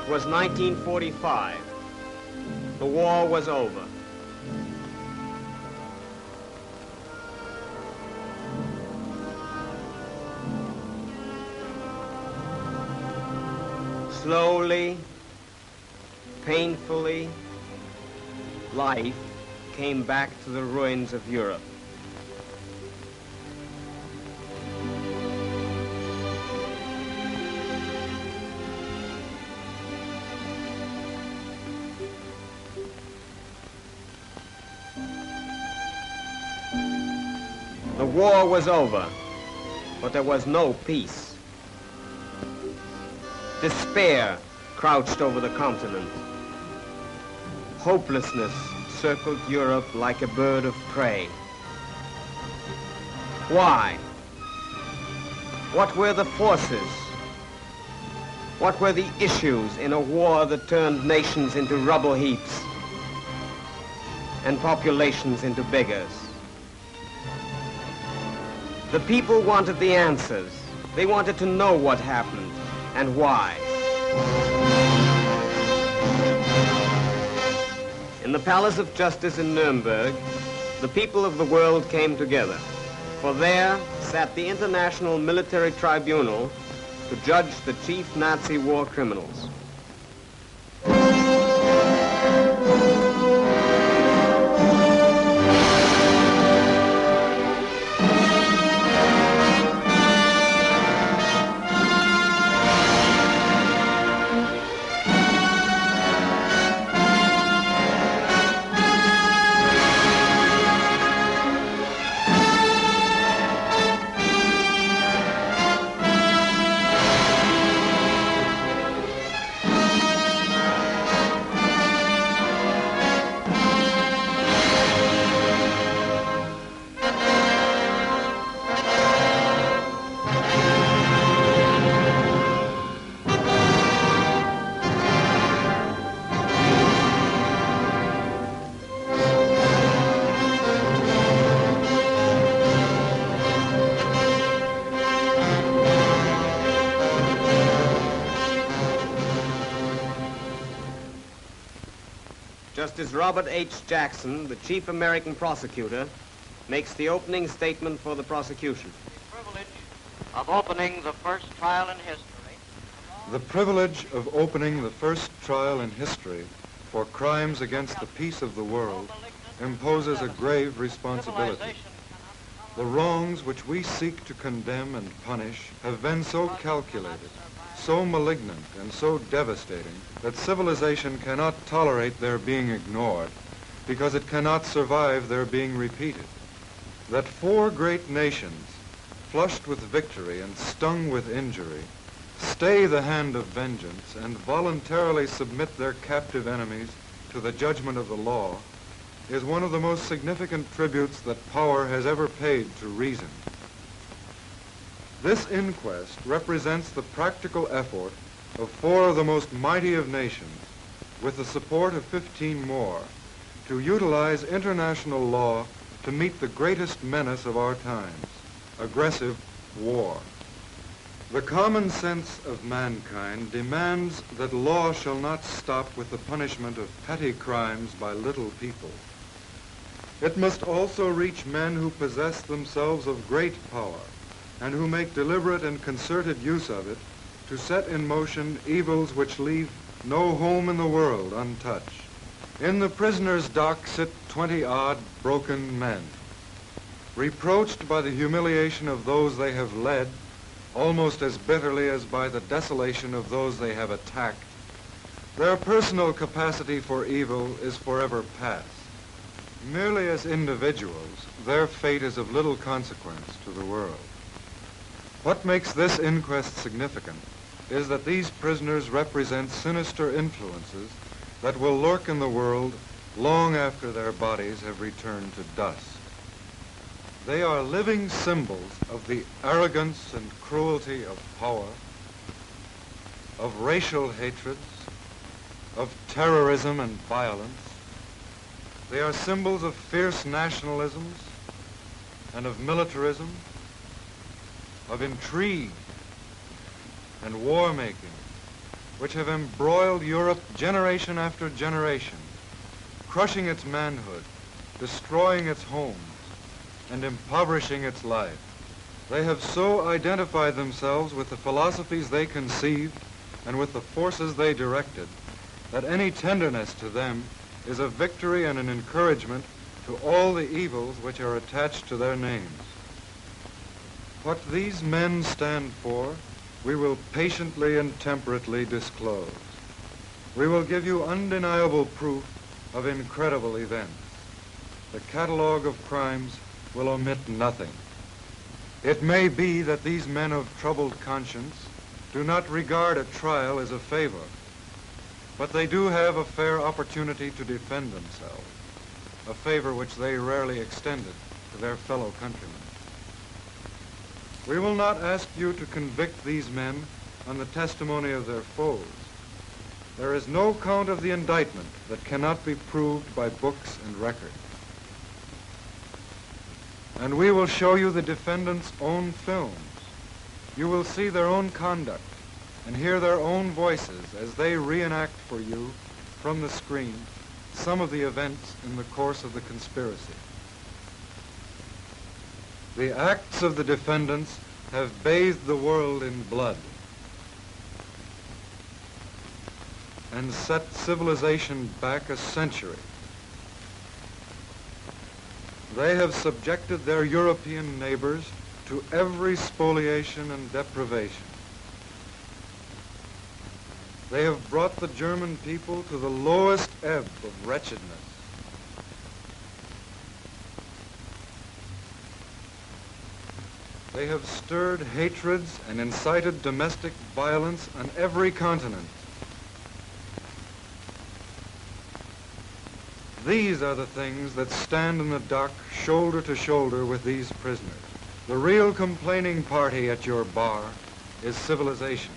was 1945. The war was over. Slowly, painfully, life came back to the ruins of Europe. The war was over, but there was no peace. Despair crouched over the continent. Hopelessness circled Europe like a bird of prey. Why? What were the forces? What were the issues in a war that turned nations into rubble heaps and populations into beggars? The people wanted the answers. They wanted to know what happened and why. In the Palace of Justice in Nuremberg, the people of the world came together, for there sat the International Military Tribunal to judge the chief Nazi war criminals. Justice Robert H. Jackson, the chief American prosecutor, makes the opening statement for the prosecution. The privilege of opening the first trial in history. The privilege of opening the first trial in history for crimes against the peace of the world imposes a grave responsibility. The wrongs which we seek to condemn and punish have been so calculated, so malignant and so devastating that civilization cannot tolerate their being ignored because it cannot survive their being repeated. That four great nations, flushed with victory and stung with injury, stay the hand of vengeance and voluntarily submit their captive enemies to the judgment of the law is one of the most significant tributes that power has ever paid to reason. This inquest represents the practical effort of four of the most mighty of nations, with the support of 15 more, to utilize international law to meet the greatest menace of our times, aggressive war. The common sense of mankind demands that law shall not stop with the punishment of petty crimes by little people. It must also reach men who possess themselves of great power and who make deliberate and concerted use of it to set in motion evils which leave no home in the world untouched. In the prisoner's dock sit 20-odd broken men, reproached by the humiliation of those they have led, almost as bitterly as by the desolation of those they have attacked. Their personal capacity for evil is forever past. Merely as individuals, their fate is of little consequence to the world. What makes this inquest significant is that these prisoners represent sinister influences that will lurk in the world long after their bodies have returned to dust. They are living symbols of the arrogance and cruelty of power, of racial hatreds, of terrorism and violence. They are symbols of fierce nationalisms and of militarism, of intrigue and war-making, which have embroiled Europe generation after generation, crushing its manhood, destroying its homes, and impoverishing its life. They have so identified themselves with the philosophies they conceived and with the forces they directed that any tenderness to them is a victory and an encouragement to all the evils which are attached to their names. What these men stand for, we will patiently and temperately disclose. We will give you undeniable proof of incredible events. The catalogue of crimes will omit nothing. It may be that these men of troubled conscience do not regard a trial as a favor, but they do have a fair opportunity to defend themselves, a favor which they rarely extended to their fellow countrymen. We will not ask you to convict these men on the testimony of their foes. There is no count of the indictment that cannot be proved by books and records. And we will show you the defendants' own films. You will see their own conduct and hear their own voices as they reenact for you from the screen some of the events in the course of the conspiracy. The acts of the defendants have bathed the world in blood and set civilization back a century. They have subjected their European neighbors to every spoliation and deprivation. They have brought the German people to the lowest ebb of wretchedness. They have stirred hatreds and incited domestic violence on every continent. These are the things that stand in the dock shoulder to shoulder with these prisoners. The real complaining party at your bar is civilization.